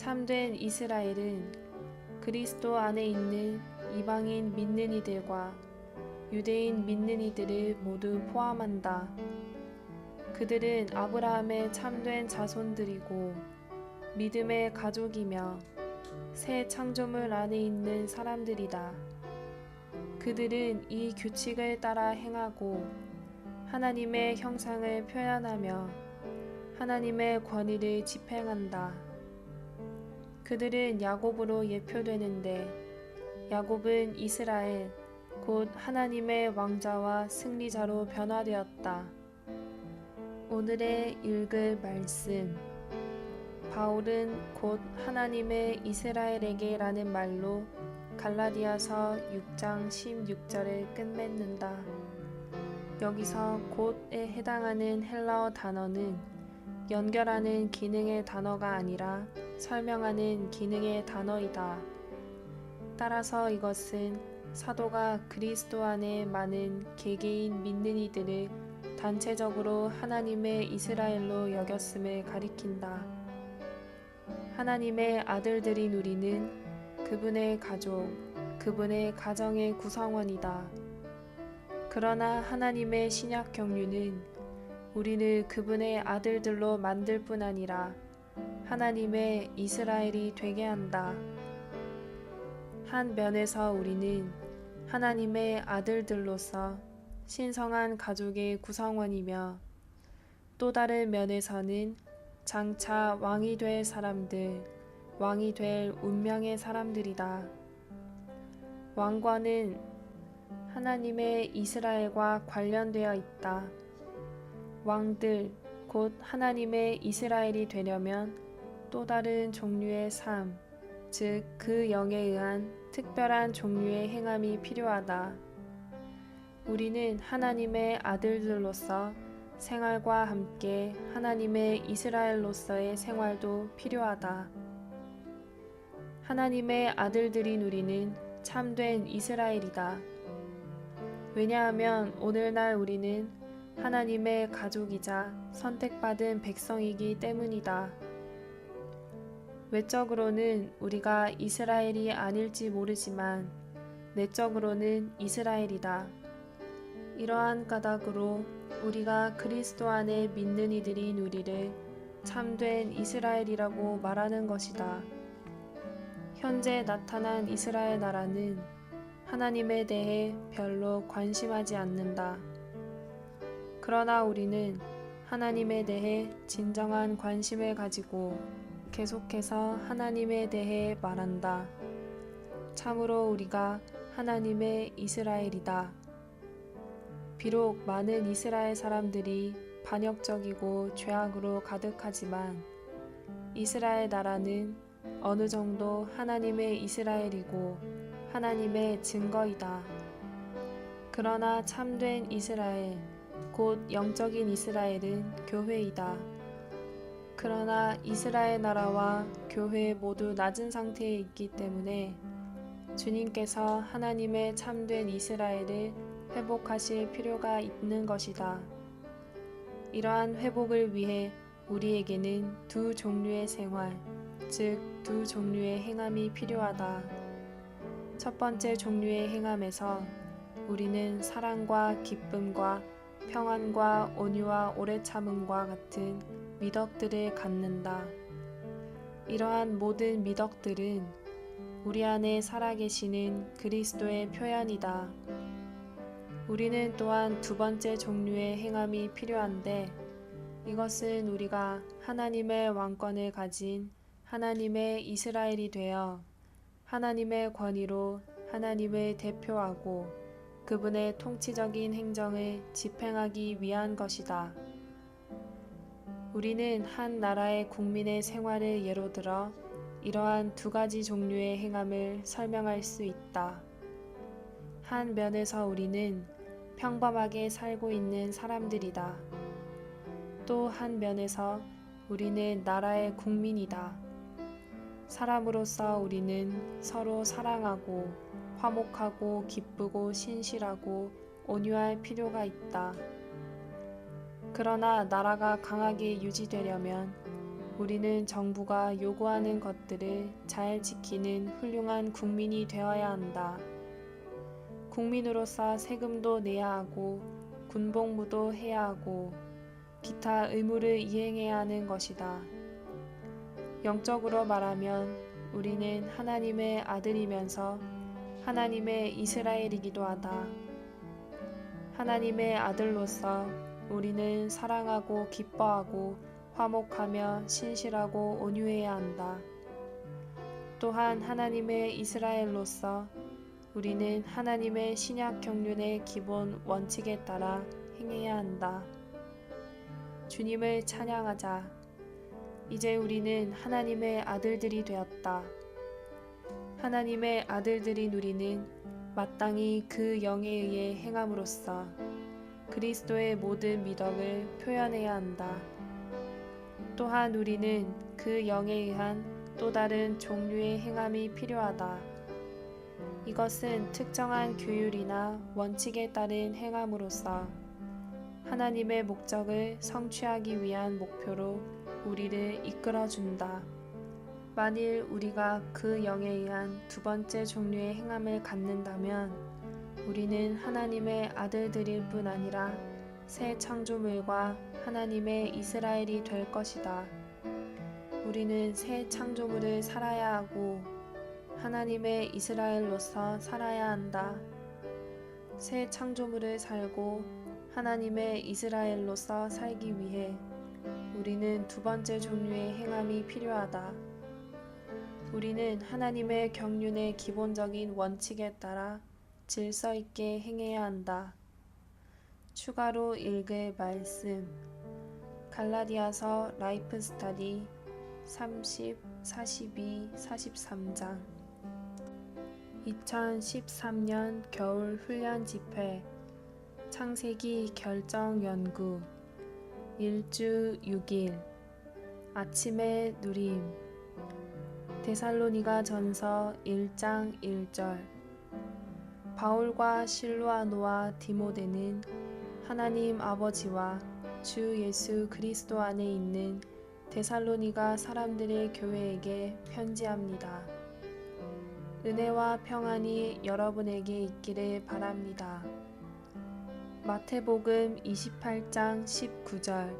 참된 이스라엘은 그리스도 안에 있는 이방인 믿는 이들과 유대인 믿는 이들을 모두 포함한다. 그들은 아브라함의 참된 자손들이고 믿음의 가족이며 새 창조물 안에 있는 사람들이다. 그들은 이 규칙을 따라 행하고 하나님의 형상을 표현하며 하나님의 권위를 집행한다. 그들은 야곱으로 예표되는데 야곱은 이스라엘 곧 하나님의 왕자와 승리자로 변화되었다. 오늘의 읽을 말씀. 바울은 곧 하나님의 이스라엘에게 라는 말로 갈라디아서 6장 16절을 끝맺는다. 여기서 곧에 해당하는 헬라어 단어는 연결하는 기능의 단어가 아니라 설명하는 기능의 단어이다. 따라서 이것은 사도가 그리스도 안에 많은 개개인 믿는 이들을 단체적으로 하나님의 이스라엘로 여겼음을 가리킨다. 하나님의 아들들인 우리는 그분의 가족, 그분의 가정의 구성원이다. 그러나 하나님의 신약 경륜은 우리를 그분의 아들들로 만들 뿐 아니라 하나님의 이스라엘이 되게 한다. 한 면에서 우리는 하나님의 아들들로서 신성한 가족의 구성원이며 또 다른 면에서는 장차 왕이 될 사람들, 왕이 될 운명의 사람들이다. 왕권은 하나님의 이스라엘과 관련되어 있다. 왕들, 곧 하나님의 이스라엘이 되려면 또 다른 종류의 삶, 즉 그 영에 의한 특별한 종류의 행함이 필요하다. 우리는 하나님의 아들들로서 생활과 함께 하나님의 이스라엘로서의 생활도 필요하다. 하나님의 아들들인 우리는 참된 이스라엘이다. 왜냐하면 오늘날 우리는 하나님의 가족이자 선택받은 백성이기 때문이다. 외적으로는 우리가 이스라엘이 아닐지 모르지만 내적으로는 이스라엘이다. 이러한 까닭으로 우리가 그리스도 안에 믿는 이들인 우리를 참된 이스라엘이라고 말하는 것이다. 현재 나타난 이스라엘 나라는 하나님에 대해 별로 관심하지 않는다. 그러나 우리는 하나님에 대해 진정한 관심을 가지고 계속해서 하나님에 대해 말한다. 참으로 우리가 하나님의 이스라엘이다. 비록 많은 이스라엘 사람들이 반역적이고 죄악으로 가득하지만 이스라엘 나라는 어느 정도 하나님의 이스라엘이고 하나님의 증거이다. 그러나 참된 이스라엘, 곧 영적인 이스라엘은 교회이다. 그러나 이스라엘 나라와 교회 모두 낮은 상태에 있기 때문에 주님께서 하나님의 참된 이스라엘을 회복하실 필요가 있는 것이다. 이러한 회복을 위해 우리에게는 두 종류의 생활, 즉 두 종류의 행함이 필요하다. 첫 번째 종류의 행함에서 우리는 사랑과 기쁨과 평안과 온유와 오래 참음과 같은 미덕들을 갖는다. 이러한 모든 미덕들은 우리 안에 살아계시는 그리스도의 표현이다. 우리는 또한 두 번째 종류의 행함이 필요한데 이것은 우리가 하나님의 왕권을 가진 하나님의 이스라엘이 되어 하나님의 권위로 하나님을 대표하고 그분의 통치적인 행정을 집행하기 위한 것이다. 우리는 한 나라의 국민의 생활을 예로 들어 이러한 두 가지 종류의 행함을 설명할 수 있다. 한 면에서 우리는 평범하게 살고 있는 사람들이다. 또 한 면에서 우리는 나라의 국민이다. 사람으로서 우리는 서로 사랑하고 화목하고 기쁘고 신실하고 온유할 필요가 있다. 그러나 나라가 강하게 유지되려면 우리는 정부가 요구하는 것들을 잘 지키는 훌륭한 국민이 되어야 한다. 국민으로서 세금도 내야 하고 군복무도 해야 하고 기타 의무를 이행해야 하는 것이다. 영적으로 말하면 우리는 하나님의 아들이면서 하나님의 이스라엘이기도 하다. 하나님의 아들로서 우리는 사랑하고 기뻐하고 화목하며 신실하고 온유해야 한다. 또한 하나님의 이스라엘로서 우리는 하나님의 신약 경륜의 기본 원칙에 따라 행해야 한다. 주님을 찬양하자. 이제 우리는 하나님의 아들들이 되었다. 하나님의 아들들이 누리는 마땅히 그 영에 의해 행함으로써 그리스도의 모든 미덕을 표현해야 한다. 또한 우리는 그 영에 의한 또 다른 종류의 행함이 필요하다. 이것은 특정한 규율이나 원칙에 따른 행함으로써 하나님의 목적을 성취하기 위한 목표로 우리를 이끌어준다. 만일 우리가 그 영에 의한 두 번째 종류의 행함을 갖는다면 우리는 하나님의 아들들일 뿐 아니라 새 창조물과 하나님의 이스라엘이 될 것이다. 우리는 새 창조물을 살아야 하고 하나님의 이스라엘로서 살아야 한다. 새 창조물을 살고 하나님의 이스라엘로서 살기 위해 우리는 두 번째 종류의 행함이 필요하다. 우리는 하나님의 경륜의 기본적인 원칙에 따라 질서 있게 행해야 한다. 추가로 읽을 말씀 갈라디아서 라이프 스터디 30, 42, 43장 2013년 겨울 훈련 집회 창세기 결정 연구 1주 6일 아침의 누림 데살로니가 전서 1장 1절 바울과 실로아노와 디모데는 하나님 아버지와 주 예수 그리스도 안에 있는 데살로니가 사람들의 교회에게 편지합니다. 은혜와 평안이 여러분에게 있기를 바랍니다. 마태복음 28장 19절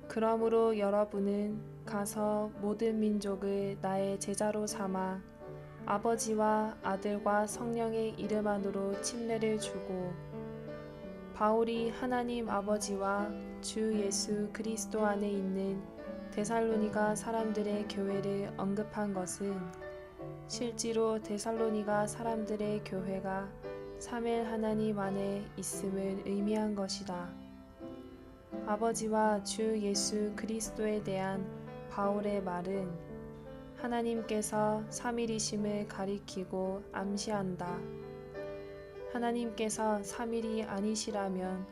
그러므로 여러분은 가서 모든 민족을 나의 제자로 삼아 아버지와 아들과 성령의 이름 안으로 침례를 주고 바울이 하나님 아버지와 주 예수 그리스도 안에 있는 데살로니가 사람들의 교회를 언급한 것은 실제로 데살로니가 사람들의 교회가 삼일 하나님 안에 있음을 의미한 것이다. 아버지와 주 예수 그리스도에 대한 바울의 말은 하나님께서 삼일이심을 가리키고 암시한다. 하나님께서 삼일이 아니시라면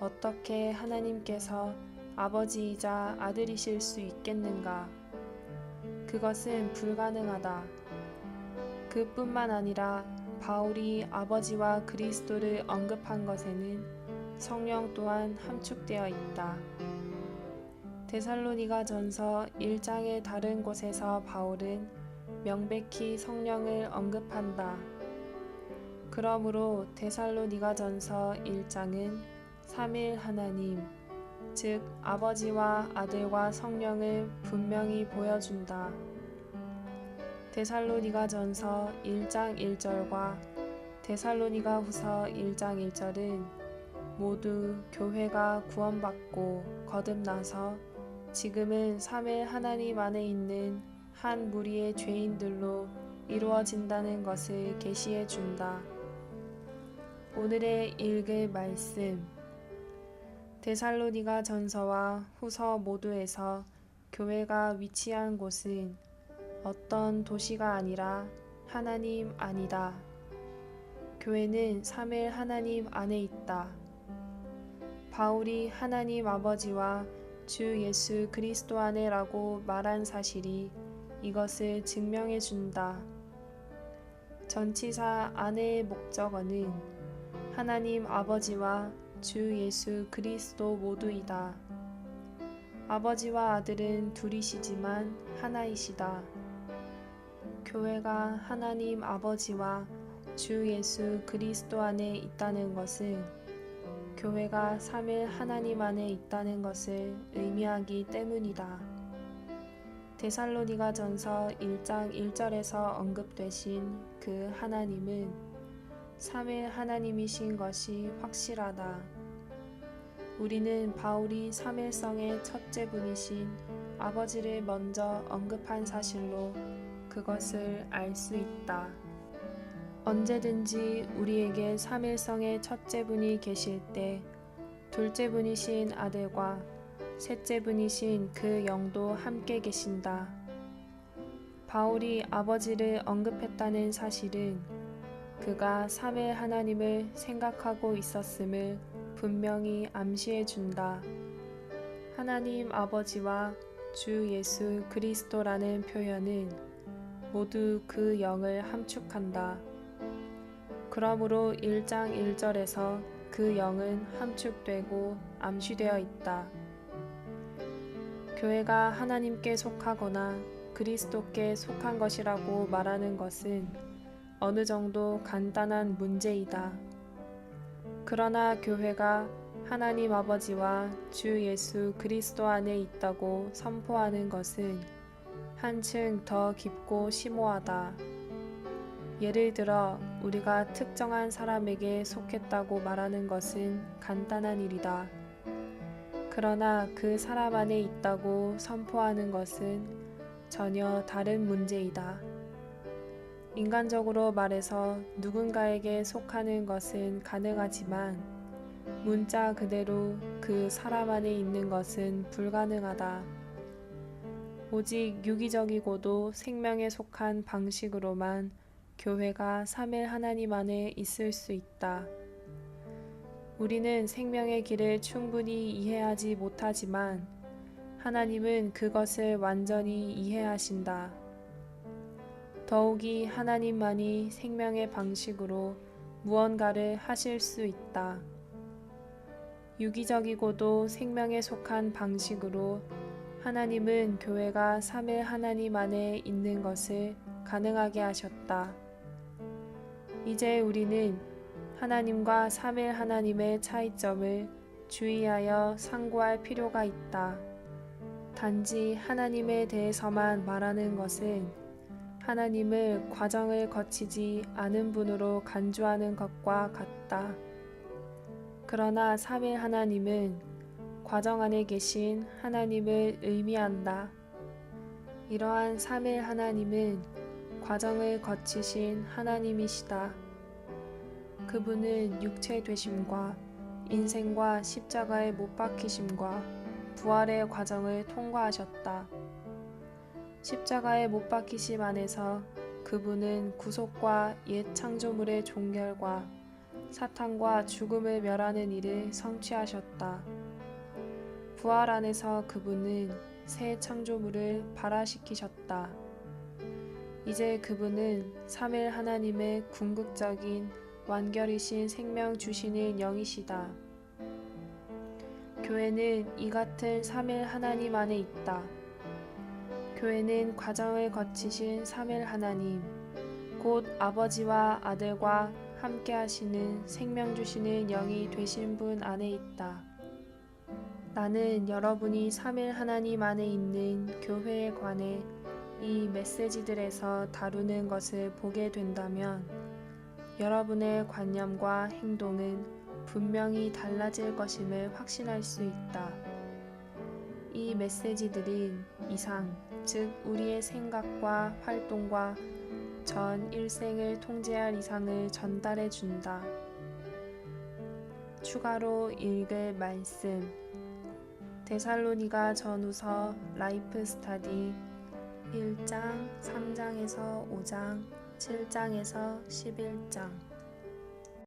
어떻게 하나님께서 아버지이자 아들이실 수 있겠는가? 그것은 불가능하다. 그뿐만 아니라 바울이 아버지와 그리스도를 언급한 것에는 성령 또한 함축되어 있다. 데살로니가 전서 1장의 다른 곳에서 바울은 명백히 성령을 언급한다. 그러므로 데살로니가 전서 1장은 삼일 하나님, 즉 아버지와 아들과 성령을 분명히 보여준다. 데살로니가 전서 1장 1절과 데살로니가 후서 1장 1절은 모두 교회가 구원받고 거듭나서 지금은 삼일 하나님 안에 있는 한 무리의 죄인들로 이루어진다는 것을 계시해 준다. 오늘의 읽을 말씀 데살로니가 전서와 후서 모두에서 교회가 위치한 곳은 어떤 도시가 아니라 하나님 안이다. 교회는 삼일 하나님 안에 있다. 바울이 하나님 아버지와 주 예수 그리스도 안에라고 말한 사실이 이것을 증명해 준다. 전치사 안에의 목적어는 하나님 아버지와 주 예수 그리스도 모두이다. 아버지와 아들은 둘이시지만 하나이시다. 교회가 하나님 아버지와 주 예수 그리스도 안에 있다는 것은 교회가 삼일 하나님 안에 있다는 것을 의미하기 때문이다. 데살로니가 전서 1장 1절에서 언급되신 그 하나님은 삼일 하나님이신 것이 확실하다. 우리는 바울이 삼일성의 첫째 분이신 아버지를 먼저 언급한 사실로 그것을 알 수 있다. 언제든지 우리에게 삼일성의 첫째 분이 계실 때 둘째 분이신 아들과 셋째 분이신 그 영도 함께 계신다. 바울이 아버지를 언급했다는 사실은 그가 삼일 하나님을 생각하고 있었음을 분명히 암시해 준다. 하나님 아버지와 주 예수 그리스도라는 표현은 모두 그 영을 함축한다. 그러므로 1장 1절에서 그 영은 함축되고 암시되어 있다. 교회가 하나님께 속하거나 그리스도께 속한 것이라고 말하는 것은 어느 정도 간단한 문제이다. 그러나 교회가 하나님 아버지와 주 예수 그리스도 안에 있다고 선포하는 것은 한층 더 깊고 심오하다. 예를 들어 우리가 특정한 사람에게 속했다고 말하는 것은 간단한 일이다. 그러나 그 사람 안에 있다고 선포하는 것은 전혀 다른 문제이다. 인간적으로 말해서 누군가에게 속하는 것은 가능하지만 문자 그대로 그 사람 안에 있는 것은 불가능하다. 오직 유기적이고도 생명에 속한 방식으로만 교회가 삼일 하나님 안에 있을 수 있다. 우리는 생명의 길을 충분히 이해하지 못하지만 하나님은 그것을 완전히 이해하신다. 더욱이 하나님만이 생명의 방식으로 무언가를 하실 수 있다. 유기적이고도 생명에 속한 방식으로 하나님은 교회가 삼일 하나님 안에 있는 것을 가능하게 하셨다. 이제 우리는 하나님과 삼일 하나님의 차이점을 주의하여 상고할 필요가 있다. 단지 하나님에 대해서만 말하는 것은 하나님을 과정을 거치지 않은 분으로 간주하는 것과 같다. 그러나 삼일 하나님은 과정 안에 계신 하나님을 의미한다. 이러한 삼일 하나님은 과정을 거치신 하나님이시다. 그분은 육체 되심과 인생과 십자가에 못 박히심과 부활의 과정을 통과하셨다. 십자가에 못 박히심 안에서 그분은 구속과 옛 창조물의 종결과 사탄과 죽음을 멸하는 일을 성취하셨다. 부활 안에서 그분은 새 창조물을 발화시키셨다. 이제 그분은 삼일 하나님의 궁극적인 완결이신 생명 주시는 영이시다. 교회는 이 같은 삼일 하나님 안에 있다. 교회는 과정을 거치신 삼일 하나님, 곧 아버지와 아들과 함께 하시는 생명 주시는 영이 되신 분 안에 있다. 나는 여러분이 삼일 하나님 안에 있는 교회에 관해 이 메시지들에서 다루는 것을 보게 된다면 여러분의 관념과 행동은 분명히 달라질 것임을 확신할 수 있다. 이 메시지들은 이상, 즉 우리의 생각과 활동과 전 일생을 통제할 이상을 전달해 준다. 추가로 읽을 말씀 데살로니가 전후서 라이프 스타디 1장, 3장에서 5장, 7장에서 11장